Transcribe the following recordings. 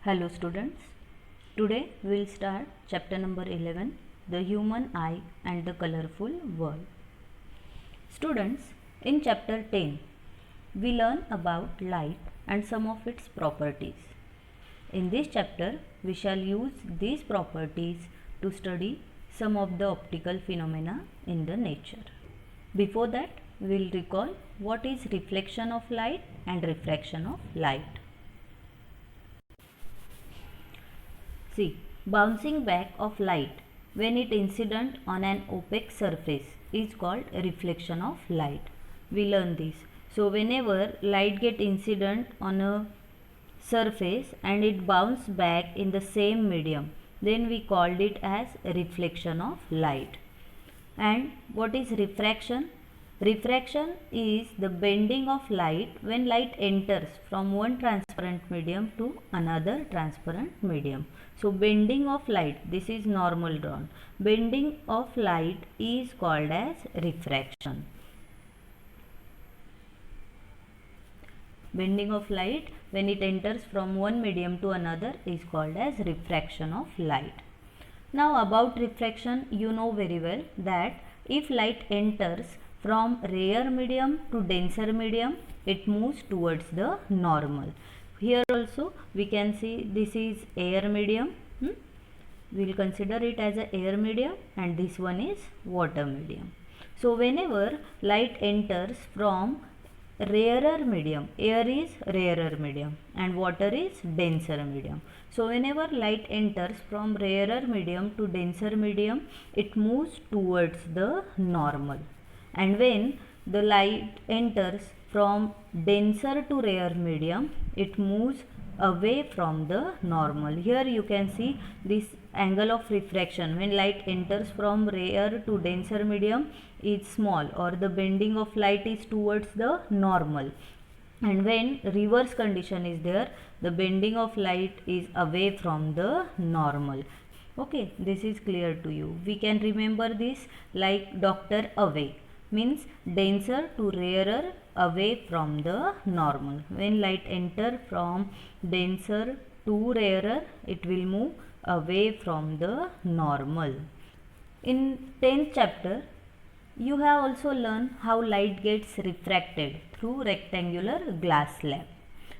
Hello students, today we will start chapter number 11, the human eye and the colorful world. Students, in chapter 10, we learn about light and some of its properties. In this chapter, we shall use these properties to study some of the optical phenomena in the nature. Before that, we will recall what is reflection of light and refraction of light. See, bouncing back of light when it incident on an opaque surface is called reflection of light. We learn this. So whenever light get incident on a surface and it bounce back in the same medium, then we called it as reflection of light. And what is refraction? Refraction is the bending of light when light enters from one transparent medium to another transparent medium. So bending of light, this is normal drawn. Bending of light is called as refraction. Bending of light when it enters from one medium to another is called as refraction of light. Now about refraction, you know very well that if light enters from rarer medium to denser medium, it moves towards the normal. Here also we can see this is air medium. We will consider it as a air medium and this one is water medium. So whenever light enters from rarer medium, air is rarer medium and water is denser medium. So whenever light enters from rarer medium to denser medium, it moves towards the normal. And when the light enters from denser to rare medium, it moves away from the normal. Here you can see this angle of refraction when light enters from rare to denser medium is small, or the bending of light is towards the normal. And when reverse condition is there, the bending of light is away from the normal. Okay, this is clear to you. We can remember this like Dr. Away, means denser to rarer, away from the normal. When light enter from denser to rarer, it will move away from the normal. In 10th chapter, you have also learned how light gets refracted through rectangular glass slab.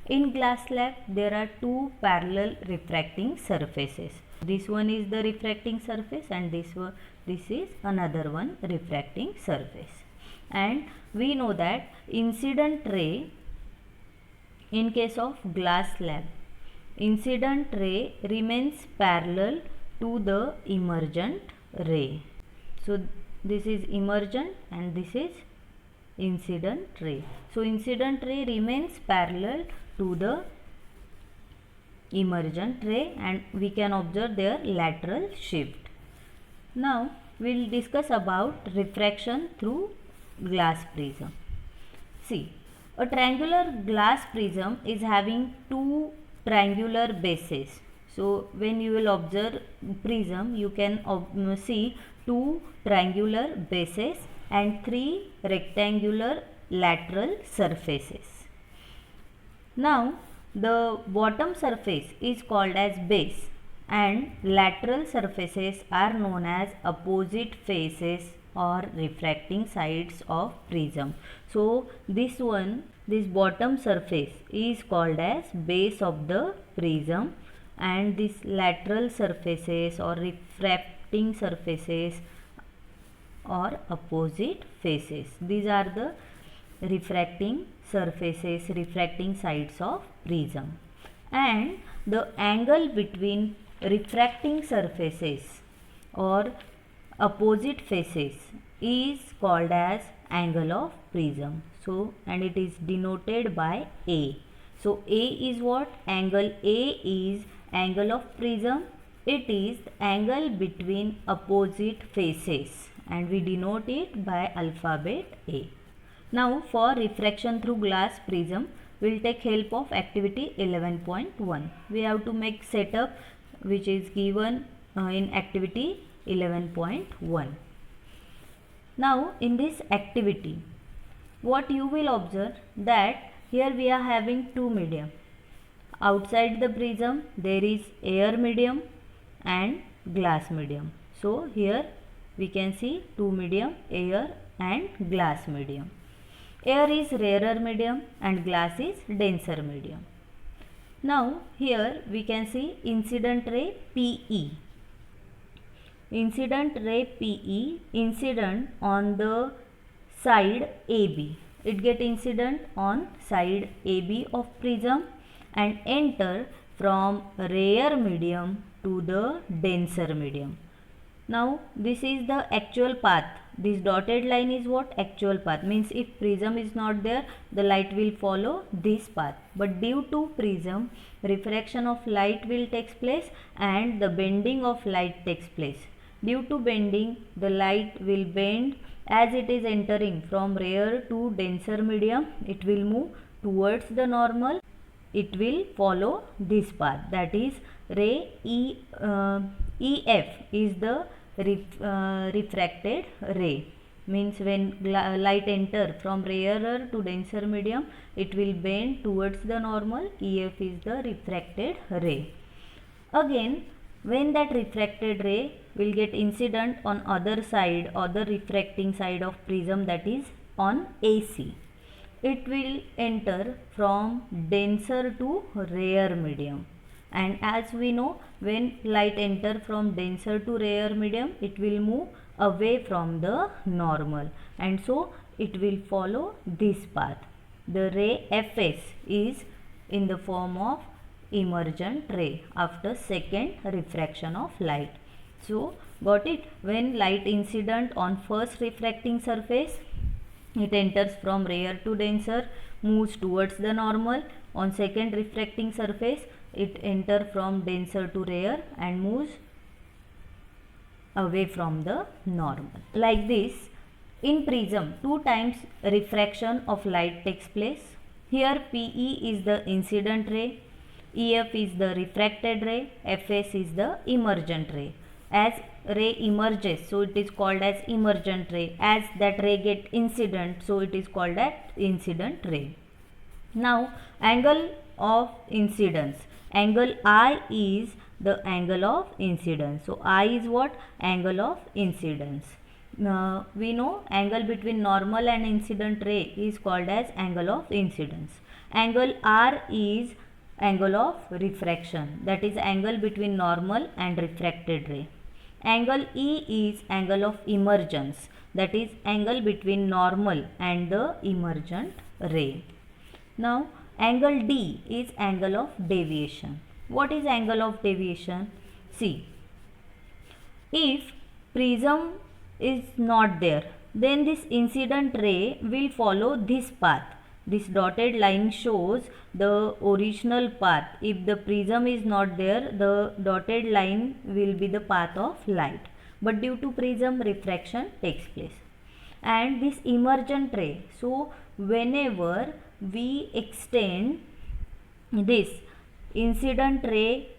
In glass slab, there are two parallel refracting surfaces. This one is the refracting surface and this is another one refracting surface. And we know that incident ray, in case of glass slab, incident ray remains parallel to the emergent ray. So this is emergent and this is incident ray. So incident ray remains parallel to the emergent ray and we can observe their lateral shift. Now we will discuss about refraction through glass prism. See, a triangular glass prism is having two triangular bases. So when you will observe prism, you can see two triangular bases and three rectangular lateral surfaces. Now the bottom surface is called as base and lateral surfaces are known as opposite faces or refracting sides of prism. So this bottom surface is called as base of the prism and this lateral surfaces or refracting surfaces or opposite faces. These are the refracting surfaces, refracting sides of prism. And the angle between refracting surfaces or opposite faces is called as angle of prism. So and it is denoted by A. So A is what? Angle A is angle of prism. It is the angle between opposite faces and we denote it by alphabet A. Now for refraction through glass prism, we will take help of activity 11.1. We have to make setup which is given in activity 11.1. Now in this activity, what you will observe that here we are having two medium. outside the prism there is air medium and glass medium. So here we can see two medium, air and glass medium. Air is rarer medium and glass is denser medium. Now here we can see incident ray PE. Incident ray PE incident on the side AB. It get incident on side AB of prism and enter from rare medium to the denser medium. Now this is the actual path. This dotted line is what? Actual path. Means if prism is not there, the light will follow this path. But due to prism, refraction of light will take place and the bending of light takes place. Due to bending, the light will bend as it is entering from rare to denser medium. It will move towards the normal. It will follow this path, that is ray EF is the refracted ray. Means when light enter from rarer to denser medium, it will bend towards the normal. EF is the refracted ray. Again, when that refracted ray will get incident on other side, other refracting side of prism, that is on AC, it will enter from denser to rare medium. And as we know, when light enter from denser to rare medium, it will move away from the normal, and so it will follow this path. The ray FS is in the form of emergent ray after second refraction of light. So got it? When light incident on first refracting surface, it enters from rare to denser, moves towards the normal. On second refracting surface, it enters from denser to rare and moves away from the normal. Like this, in prism, 2 times refraction of light takes place. Here PE is the incident ray, EF is the refracted ray, FS is the emergent ray. As ray emerges, so it is called as emergent ray. As that ray get incident, so it is called as incident ray. Now angle of incidence. Angle I is the angle of incidence. So I is what? Angle of incidence. We know angle between normal and incident ray is called as angle of incidence. Angle R is angle of refraction, that is angle between normal and refracted ray. Angle E is angle of emergence, that is angle between normal and the emergent ray. Now angle D is angle of deviation. What is angle of deviation? See, if prism is not there, then this incident ray will follow this path. This dotted line shows the original path. If the prism is not there, the dotted line will be the path of light. But due to prism, refraction takes place. And this emergent ray, so whenever we extend this incident ray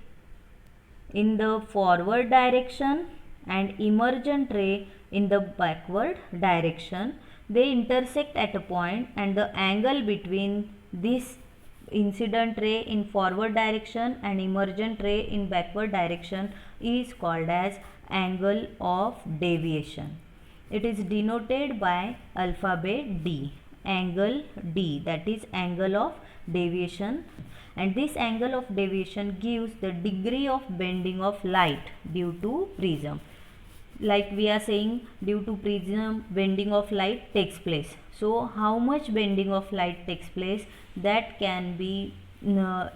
in the forward direction and emergent ray in the backward direction, they intersect at a point, and the angle between this incident ray in forward direction and emergent ray in backward direction is called as angle of deviation. It is denoted by alphabet D. Angle D, that is angle of deviation, and this angle of deviation gives the degree of bending of light due to prism. Like we are saying, due to prism, bending of light takes place. So how much bending of light takes place, that can be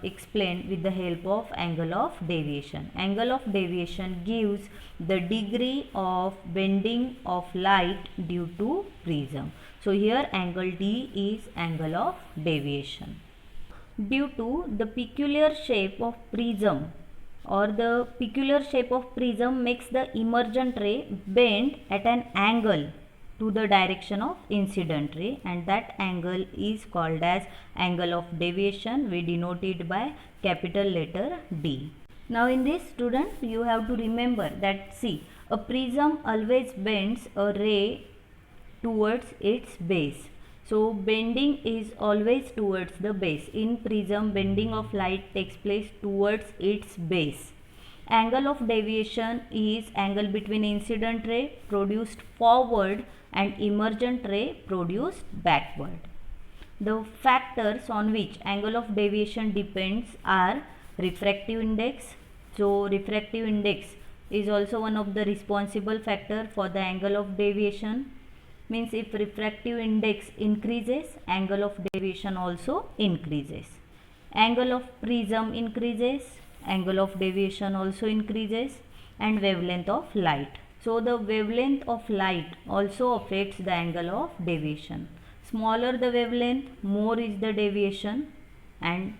explained with the help of angle of deviation. Angle of deviation gives the degree of bending of light due to prism. So here angle D is angle of deviation. Due to the peculiar shape of prism, or the peculiar shape of prism makes the emergent ray bend at an angle to the direction of incident ray, and that angle is called as angle of deviation. We denote it by capital letter D. Now in this, student, you have to remember that, see, a prism always bends a ray towards its base. So bending is always towards the base. In prism, bending of light takes place towards its base. Angle of deviation is angle between incident ray produced forward and emergent ray produced backward. The factors on which angle of deviation depends are refractive index. So refractive index is also one of the responsible factor for the angle of deviation. Means if refractive index increases, angle of deviation also increases. Angle of prism increases, angle of deviation also increases, and wavelength of light. So the wavelength of light also affects the angle of deviation. Smaller the wavelength, more is the deviation, and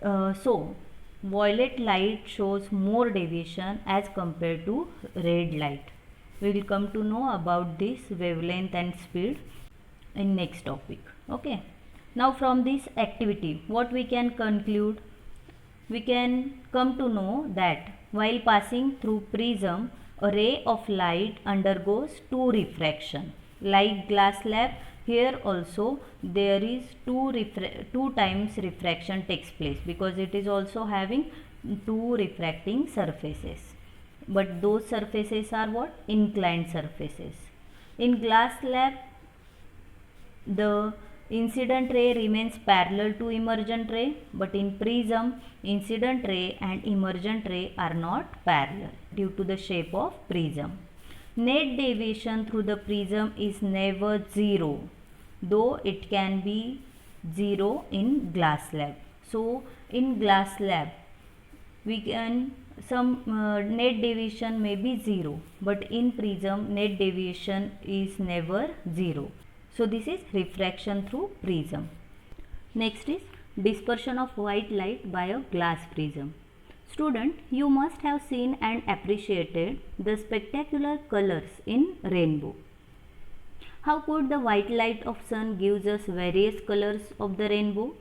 so violet light shows more deviation as compared to red light. We will come to know about this wavelength and speed in next topic. Okay. Now from this activity, what we can conclude? We can come to know that while passing through prism, a ray of light undergoes two refraction. Like glass slab, here also there is two times refraction takes place, because it is also having two refracting surfaces. But those surfaces are what? Inclined surfaces. In glass slab, the incident ray remains parallel to emergent ray, but in prism, incident ray and emergent ray are not parallel due to the shape of prism. Net deviation through the prism is never zero, though it can be zero in glass slab. So in glass slab, we can net deviation may be 0, but in prism net deviation is never 0. So this is refraction through prism. Next is dispersion of white light by a glass prism. Student, you must have seen and appreciated the spectacular colors in rainbow. How could the white light of sun gives us various colors of the rainbow?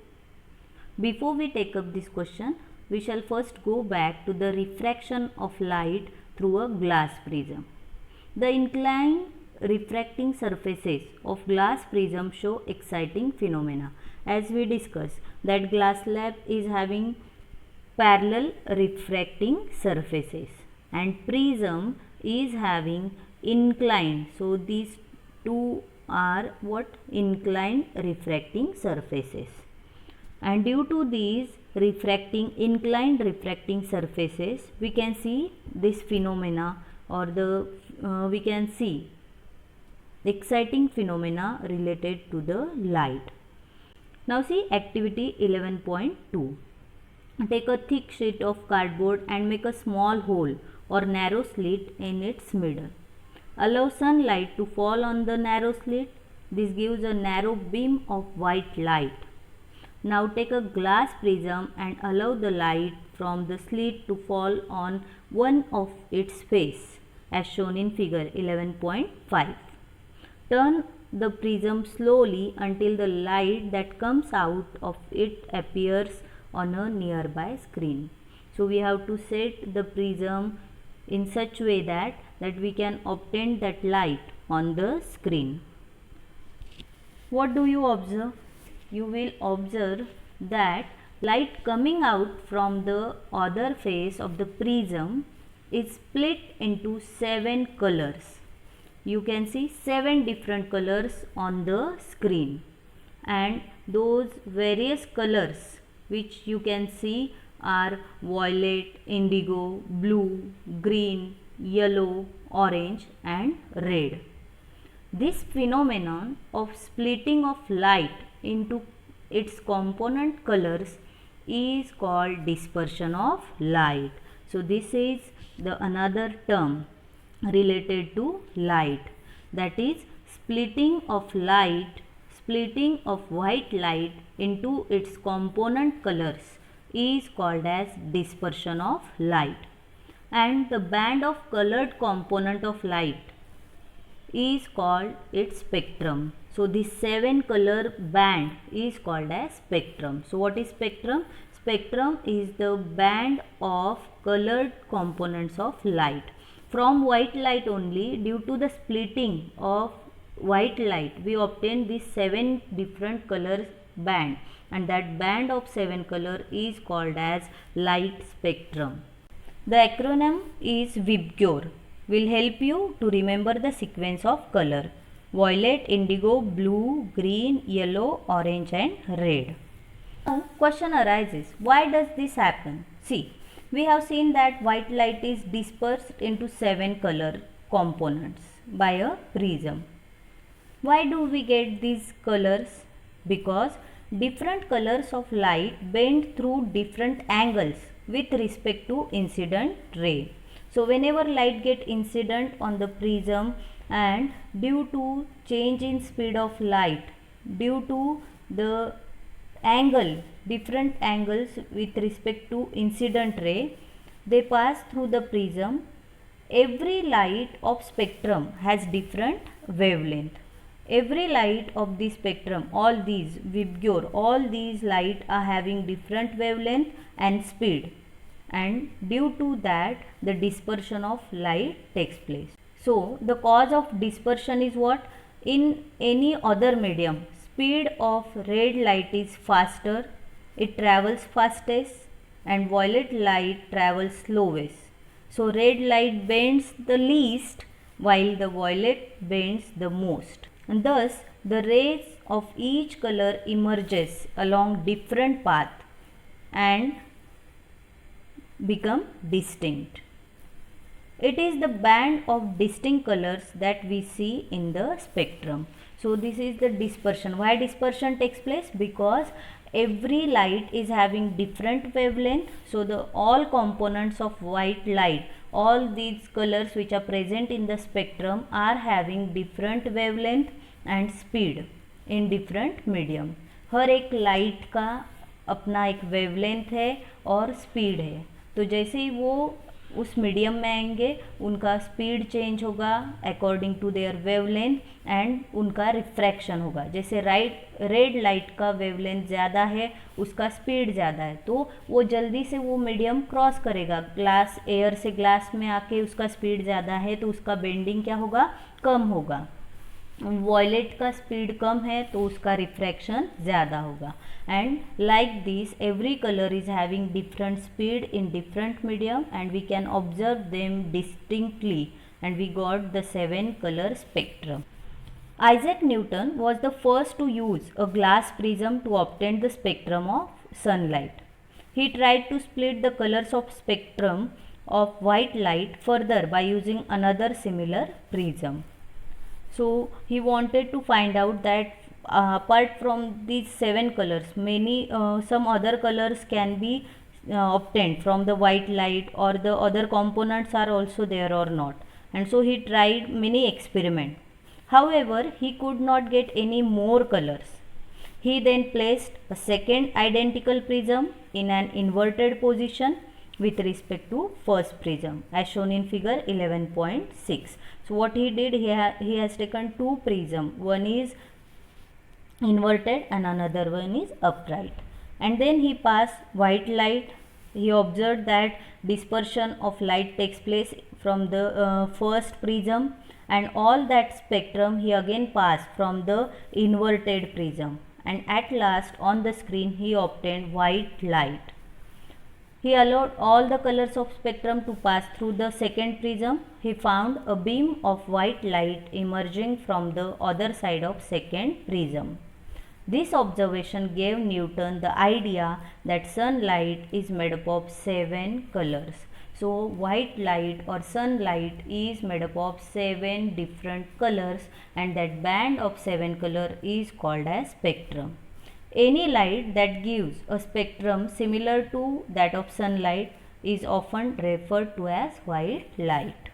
Before we take up this question, we shall first go back to the refraction of light through a glass prism. The inclined refracting surfaces of glass prism show exciting phenomena. As we discussed, that glass slab is having parallel refracting surfaces and prism is having inclined. So these two are what? Inclined refracting surfaces. And due to these inclined refracting surfaces, we can see this phenomena, or we can see exciting phenomena related to the light. Now see activity 11.2. Take a thick sheet of cardboard and make a small hole or narrow slit in its middle. Allow sunlight to fall on the narrow slit. This gives a narrow beam of white light. Now take a glass prism and allow the light from the slit to fall on one of its face, as shown in figure 11.5. Turn the prism slowly until the light that comes out of it appears on a nearby screen. So we have to set the prism in such way that we can obtain that light on the screen. What do you observe? You will observe that light coming out from the other face of the prism is split into 7 colors. You can see 7 different colors on the screen, and those various colors which you can see are violet, indigo, blue, green, yellow, orange and red. This phenomenon of splitting of light into its component colors is called dispersion of light. So this is the another term related to light, that is splitting of white light into its component colors is called as dispersion of light. And the band of colored component of light is called its spectrum. So this 7 color band is called as spectrum. So what is spectrum? Spectrum is the band of colored components of light. From white light only, due to the splitting of white light, we obtain this 7 different colors band, and that band of 7 color is called as light spectrum. The acronym is VIBGYOR. Will help you to remember the sequence of color: violet, indigo, blue, green, yellow, orange and red. Now question arises, why does this happen? See, we have seen that white light is dispersed into 7 color components by a prism. Why do we get these colors? Because different colors of light bend through different angles with respect to incident ray. So whenever light get incident on the prism, and due to change in speed of light, due to the angle, different angles with respect to incident ray, they pass through the prism. Every light of spectrum has different wavelength. Every light of the spectrum, all these VIBGYOR, all these light are having different wavelength and speed, and due to that the dispersion of light takes place. So the cause of dispersion is what? In any other medium, speed of red light is faster, it travels fastest, and violet light travels slowest. So red light bends the least while the violet bends the most, and thus the rays of each color emerges along different path and become distinct. It is the band of distinct colors that we see in the spectrum. So this is the dispersion. Why dispersion takes place? Because every light is having different wavelength. So the all components of white light, all these colors which are present in the spectrum are having different wavelength and speed in different medium. हर एक light का अपना एक wavelength है और speed है, तो जैसे ही वो उस मीडियम में आएंगे उनका स्पीड चेंज होगा according to their wavelength, and उनका रिफ्रैक्शन होगा. जैसे रेड लाइट का वेवलेंथ ज़्यादा है, उसका स्पीड ज़्यादा है, तो वो जल्दी से वो मीडियम क्रॉस करेगा. ग्लास, एयर से ग्लास में आके उसका स्पीड ज़्यादा है तो उसका बेंडिंग क्या होगा? कम होगा. वॉयलेट का स्पीड कम है तो उसका रिफ्रैक्शन ज़्यादा होगा. And like this every colour is having different speed in different medium, and we can observe them distinctly, and we got the 7 color spectrum. Isaac Newton was the first to use a glass prism to obtain the spectrum of sunlight. He tried to split the colors of spectrum of white light further by using another similar prism. So he wanted to find out that apart from these 7 colors, some other colors can be obtained from the white light, or the other components are also there or not. And so he tried many experiments. However, he could not get any more colors. He then placed a second identical prism in an inverted position with respect to first prism, as shown in figure 11.6. So what he did, he has taken 2 prisms, one is inverted and another one is upright, and then he passed white light. He observed that dispersion of light takes place from the first prism, and all that spectrum he again passed from the inverted prism, and at last on the screen he obtained white light. He allowed all the colors of spectrum to pass through the second prism. He found a beam of white light emerging from the other side of second prism. This observation gave Newton the idea that sunlight is made up of 7 colors. So white light or sunlight is made up of 7 different colors, and that band of 7 color is called as spectrum. Any light that gives a spectrum similar to that of sunlight is often referred to as white light.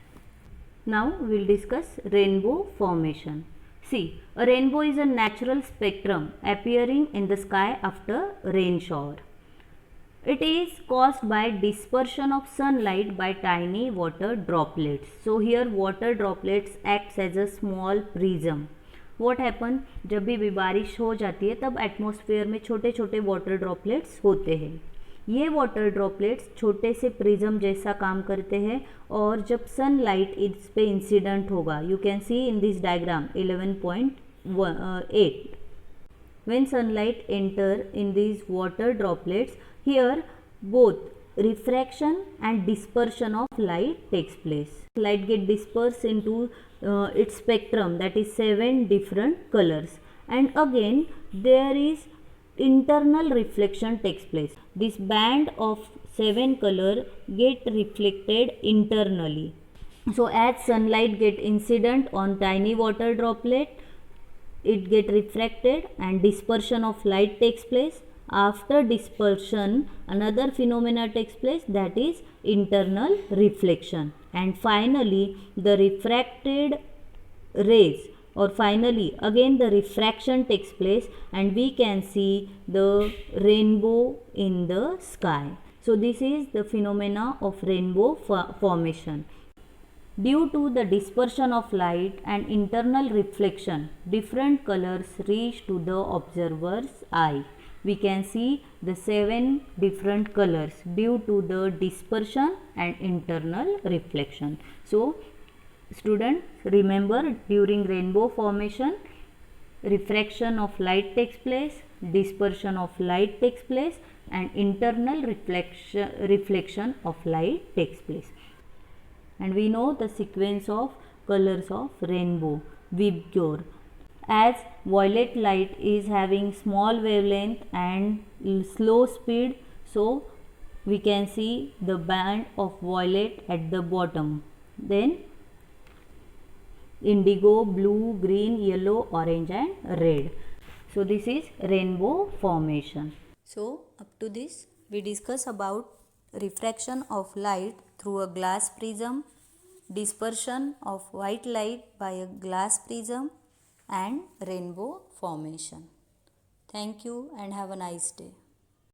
Now we will discuss rainbow formation. See, a rainbow is a natural spectrum appearing in the sky after rain shower. It is caused by dispersion of sunlight by tiny water droplets. So here water droplets acts as a small prism. What happen, जब भी बारिश हो जाती है तब atmosphere में छोटे छोटे वाटर ड्रॉपलेट्स होते हैं. ये वाटर ड्रॉपलेट्स छोटे से प्रिज्म जैसा काम करते हैं और जब सनलाइट इस पे इंसिडेंट होगा, you can see in this diagram 11.8, when sunlight enter in these water droplets, here both refraction and dispersion of light takes place. Light get dispersed into its spectrum, that is 7 different colors, and again there is internal reflection takes place. This band of 7 color get reflected internally. So as sunlight get incident on tiny water droplet, it get refracted and dispersion of light takes place. After dispersion, another phenomena takes place, that is internal reflection, and finally the refracted rays, or finally again the refraction takes place and we can see the rainbow in the sky. So this is the phenomena of rainbow formation. Due to the dispersion of light and internal reflection, different colors reach to the observer's eye. We can see the 7 different colors due to the dispersion and internal reflection. So, students, remember, during rainbow formation, refraction of light takes place, dispersion of light takes place, and internal reflection of light takes place. And we know the sequence of colors of rainbow, Vibgyor. As violet light is having small wavelength and slow speed, so we can see the band of violet at the bottom. Then indigo, blue, green, yellow, orange and red. So this is rainbow formation. So up to this we discuss about refraction of light through a glass prism, dispersion of white light by a glass prism, and rainbow formation. Thank you and have a nice day.